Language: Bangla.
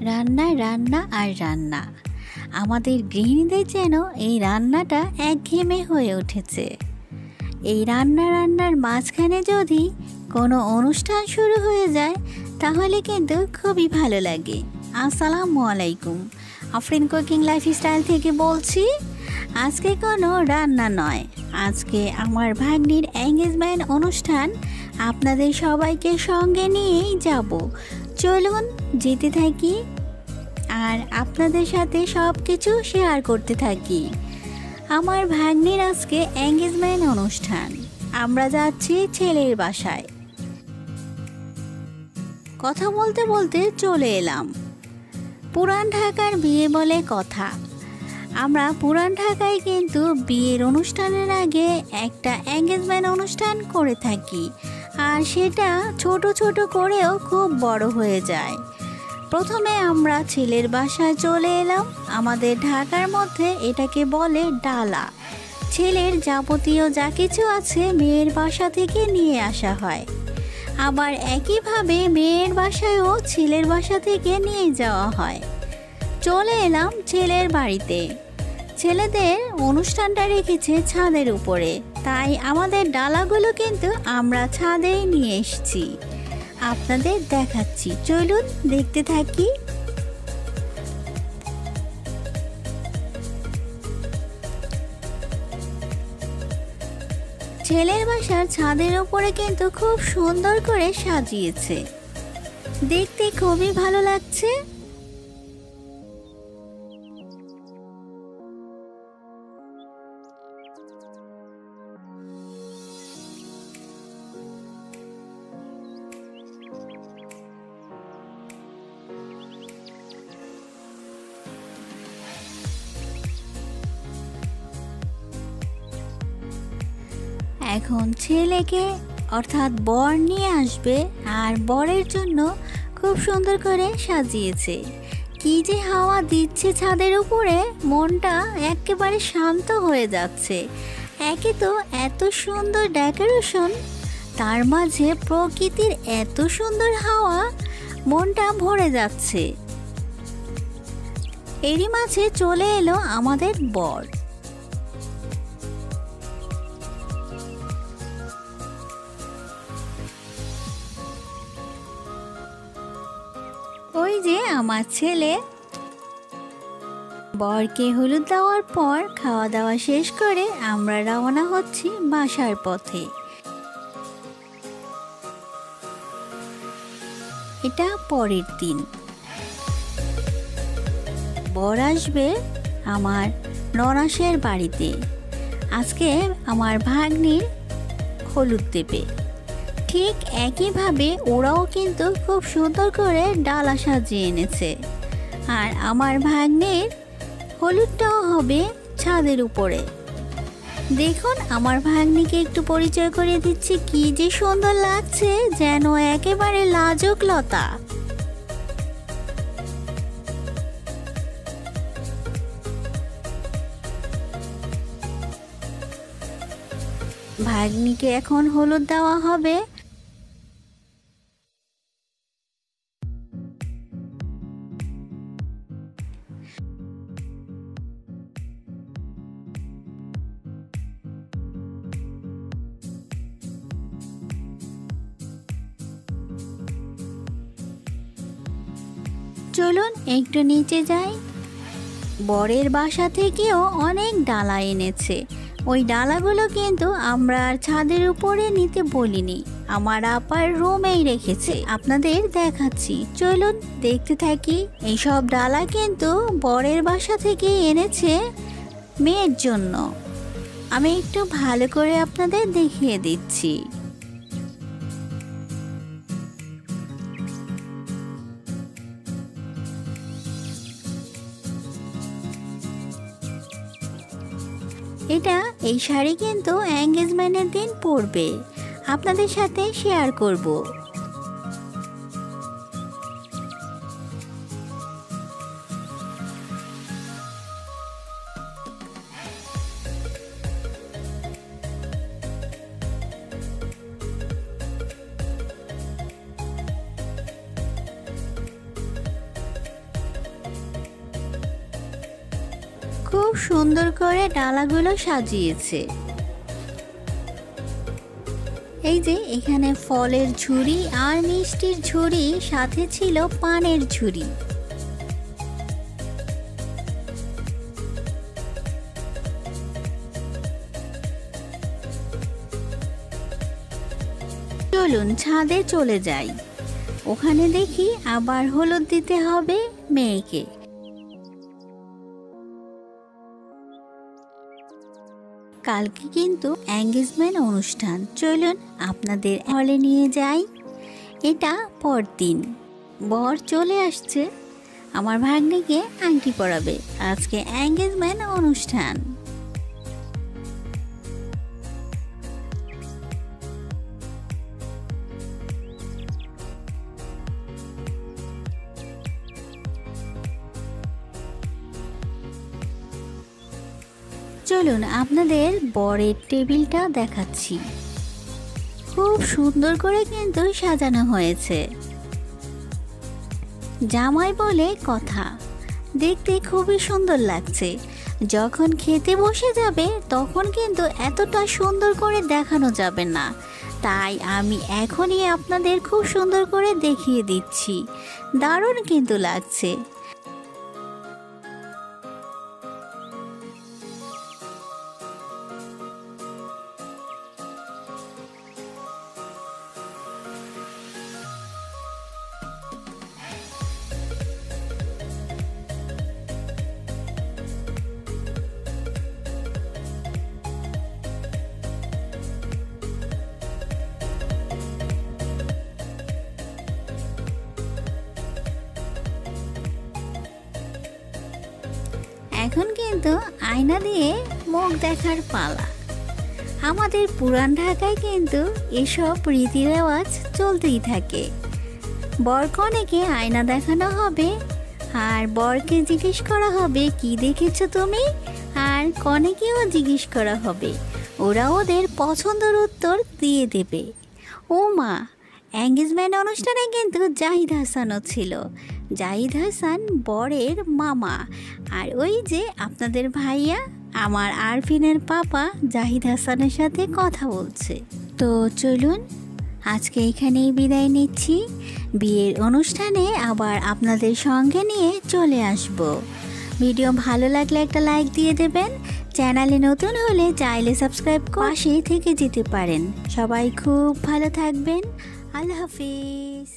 রান্না রান্না আর রান্না। আমাদের গৃহিণীদের যেন এই রান্নাটা একঘেয়েমি হয়ে উঠেছে। এই রান্নার মাঝখানে যদি কোনো অনুষ্ঠান শুরু হয়ে যায় তাহলে কিন্তু খুবই ভালো লাগে। আসসালামু আলাইকুম, আফরিন কুকিং লাইফস্টাইল থেকে বলছি। আজকে কোনো রান্না নয়, আজকে আমার ভাগ্নির এঙ্গেজমেন্ট অনুষ্ঠান। আপনাদের সবাইকে সঙ্গে নিয়েই যাব। চলুন যেতে থাকি আর আপনাদের সাথে সব কিছু শেয়ার করতে থাকি। আমার ভাগ্নির আজকে এঙ্গেজমেন্ট অনুষ্ঠান। আমরা যাচ্ছি ছেলের বাসায়। কথা বলতে বলতে চলে এলাম। পুরান ঢাকার বিয়ে বলে কথা। আমরা পুরান ঢাকায় কিন্তু বিয়ের অনুষ্ঠানের আগে একটা এঙ্গেজমেন্ট অনুষ্ঠান করে থাকি, আর সেটা ছোট ছোট করেও খুব বড় হয়ে যায়। প্রথমে আমরা ছেলের বাসায় চলে এলাম। আমাদের ঢাকার মধ্যে এটাকে বলে ডালা। ছেলের যাবতীয় যা কিছু আছে মেয়ের বাসা থেকে নিয়ে আসা হয়, আবার একইভাবে মেয়ের বাসায়ও ছেলের বাসা থেকে নিয়ে যাওয়া হয়। চলে এলাম ছেলের বাড়িতে। ছেলেদের অনুষ্ঠানটা রেখেছে ছাদের উপরে, তাই আমাদের ডালাগুলো কিন্তু আমরা ছাদেই নিয়ে এসেছি। আপনাদের দেখাচ্ছি, চলুন দেখতে থাকি। ছেলের বাসার ছাদের উপরে কিন্তু খুব সুন্দর করে সাজিয়েছে, দেখতে খুবই ভালো লাগছে। এখন ছেলেকে অর্থাৎ বর নিয়ে আসবে, আর বরের জন্য খুব সুন্দর করে সাজিয়েছে। কি যে হাওয়া দিচ্ছে ছাদের উপরে, মনটা একেবারে শান্ত হয়ে যাচ্ছে। একে তো এত সুন্দর ডেকোরেশন, তার মাঝে প্রকৃতির এত সুন্দর হাওয়া, মনটা ভরে যাচ্ছে। এরই মাঝে চলে এলো আমাদের বর। ওই যে আমার ছেলে। বরকে হলুদ দেওয়ার পর খাওয়া দাওয়া শেষ করে আমরা রওনা হচ্ছি বাসার পথে। এটা পরের দিন। বর আসবে আমার ননাসের বাড়িতে। আজকে আমার ভাগ্নির হলুদ দেবে। ঠিক একইভাবে ওরাও কিন্তু খুব সুন্দর করে ডালা সাজিয়ে এনেছে, আর আমার ভাগ্নের হলুদটাও হবে ছাদের উপরে। দেখুন, আমার ভাগ্নিকে একটু পরিচয় করে দিচ্ছি। কি যে সুন্দর লাগছে, যেন একেবারে লাজুক লতা। ভাগ্নিকে এখন হলুদ দেওয়া হবে। চলুন একটু নিচে যাই। বরের বাসা থেকেও অনেক ডালা এনেছে। ওই ডালাগুলো কিন্তু আমরা ছাদের উপরে নিতে বলিনি, আমার আপার রুমেই রেখেছে। আপনাদের দেখাচ্ছি, চলুন দেখতে থাকি। এইসব ডালা কিন্তু বরের বাসা থেকে এনেছে মেয়ের জন্য। আমি একটু ভালো করে আপনাদের দেখিয়ে দিচ্ছি। এটা এই শাড়ি কিন্তু এঙ্গেজমেন্টের দিন পরবে, আপনাদের সাথে শেয়ার করব। খুব সুন্দর করে ডালাগুলো সাজিয়েছে। এই যে এখানে ফলের ঝুড়ি আর মিষ্টির ঝুড়ি, সাথে ছিল পানের ঝুড়ি। চলুন ছাদে চলে যাই, ওখানে দেখি আবার হলুদ দিতে হবে মেয়েকে। কালকে কিন্তু এঙ্গেজমেন্ট অনুষ্ঠান, চলুন আপনাদের হলে নিয়ে যাই। এটা পরদিন, বর চলে আসছে, আমার ভাগ্নিকে আংটি পরাবে, আজকে এঙ্গেজমেন্ট অনুষ্ঠান। চলুন আপনাদের বরের টেবিলটা দেখাচ্ছি, খুব সুন্দর করে কিন্তু সাজানো হয়েছে। জামাই বলে কথা, দেখতে খুবই সুন্দর লাগছে। যখন খেতে বসে যাবে তখন কিন্তু এতটা সুন্দর করে দেখানো যাবে না, তাই আমি এখনই আপনাদের খুব সুন্দর করে দেখিয়ে দিচ্ছি। দারুণ কিন্তু লাগছে। এখন কিন্তু আয়না দিয়ে মুখ দেখার পালা। আমাদের পুরান ঢাকায় কিন্তু এসব রীতি রেওয়াজ চলতেই থাকে। বর কনেকে আয়না দেখানো হবে, আর বরকে জিজ্ঞেস করা হবে কি দেখেছো তুমি, আর কনেকেও জিজ্ঞেস করা হবে, ওরা ওদের পছন্দের উত্তর দিয়ে দেবে। ও মা, এঙ্গেজমেন্ট অনুষ্ঠানে কিন্তু জাহিদ হাসানও ছিল। জাহিদ হাসান বরের মামা, আর ওই যে আপনাদের ভাইয়া আমার আরফিনের পাপা জাহিদ হাসানের সাথে কথা বলছে। তো চলুন আজকে এখানেই বিদায় নিচ্ছি, বিয়ের অনুষ্ঠানে আবার আপনাদের সঙ্গে নিয়ে চলে আসব। ভিডিও ভালো লাগলে একটা লাইক দিয়ে দেবেন, চ্যানেলে নতুন হলে চাইলে সাবস্ক্রাইব পাশে থেকে যেতে পারেন। সবাই খুব ভালো থাকবেন, আল্লাহ হাফিজ।